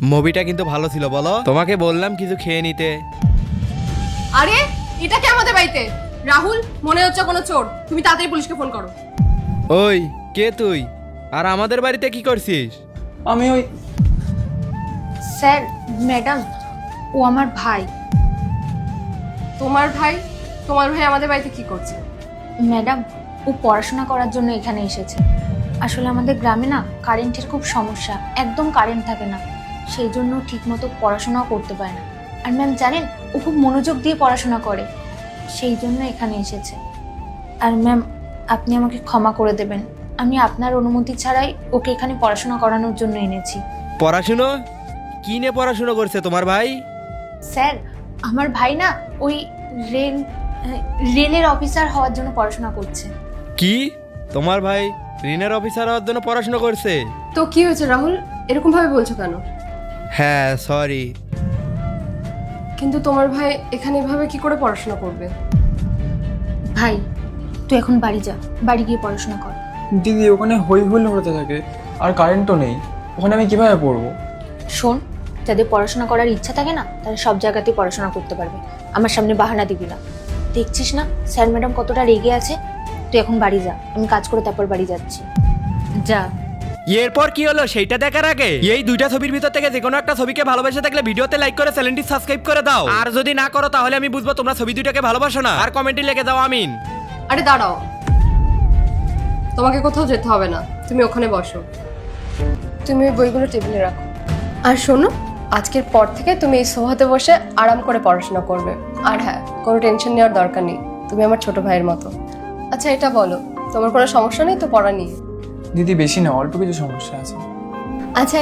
মুভিটা কিন্তু ভালো ছিল বলো, তোমাকে বললাম কিছু খেয়ে নিতে। আরে এটা কি আমাদের বাড়িতে? রাহুল, মনে হচ্ছে কোনো চোর। তুমি তাড়াতাড়ি পুলিশকে ফোন করো। ওই কে তুই, আর আমাদের বাড়িতে কি করছিস? আমি ওই স্যার, ম্যাডাম, ও আমার ভাই। তোমার ভাই? তোমার ভাই আমাদের বাড়িতে কি করছে? ম্যাডাম, ও পড়াশোনা করার জন্য এখানে এসেছে। আসলে আমাদের গ্রামে না কারেন্টের খুব সমস্যা, একদম কারেন্ট থাকে না, সেই জন্য ঠিকমতো পড়াশোনাও করতে পারে না। আর ম্যাম জানেন, ও খুব মনোযোগ দিয়ে পড়াশোনা করে, সেই জন্য এখানে এসেছে। আর ম্যাম, আপনি আমাকে ক্ষমা করে দেবেন, আমি আপনার অনুমতি ছাড়াই ওকে এখানে পড়াশোনা করানোর জন্য এনেছি। পড়াশুনো? কি নিয়ে পড়াশুনো করছে তোমার ভাই? স্যার, আমার ভাই না ওই রেলের অফিসার হওয়ার জন্য পড়াশোনা করছে। কি, তোমার ভাই ঋণের অফিসার হওয়ার জন্য পড়াশোনা করছে? তো কি হয়েছে রাহুল, এরকম ভাবে বলছো কেন? হ্যাঁ সরি। কিন্তু তোমার ভাই এখানে এভাবে কি করে পড়াশোনা করবে? ভাই, তুই এখন বাড়ি যা, বাড়ি গিয়ে পড়াশোনা কর। দিদি ওখানে হই হুল্লোড় হতে থাকে, আর কারেন্টও নেই, ওখানে আমি কিভাবে পড়বো? শোন, যাদের পড়াশোনা করার ইচ্ছা থাকে না, তারা সব জায়গাতেই পড়াশোনা করতে পারবে। আমার সামনে বাহানা দিবি না। দেখছিস না স্যার ম্যাডাম কতটা রেগে আছে? তুই এখন বাড়ি যা, আমি কাজ করে তারপর বাড়ি যাচ্ছি। যা। এরপর কি হলো সেইটা দেখার আগে এই দুইটা ছবির ভিতর থেকে যে কোনো একটা ছবিকে ভালোবেসে থাকলে ভিডিওতে লাইক করে চ্যানেলটি সাবস্ক্রাইব করে দাও, আর যদি না করো তাহলে আমি বুঝবো তোমরা ছবি দুইটাকে ভালোবাসো না। আর কমেন্টে লিখে দাও আমিন। আরে দাঁড়াও, তোমাকে কোথাও যেতে হবে না, তুমি ওখানে বসো। তুমি ওই বইগুলো টেবিলে রাখো। আর শোনো, আজকের পর থেকে তুমি এই সোফাতে বসে আরাম করে পড়াশোনা করবে। আর হ্যাঁ, কোনো টেনশন নেওয়ার দরকার নেই, তুমি আমার ছোট ভাইয়ের মতো। আচ্ছা এটা বলো, তোমার কোনো সমস্যা নেই তো পড়া নিয়ে? দিদি বেশি না, অল্প কিছু সমস্যা আছে। আচ্ছা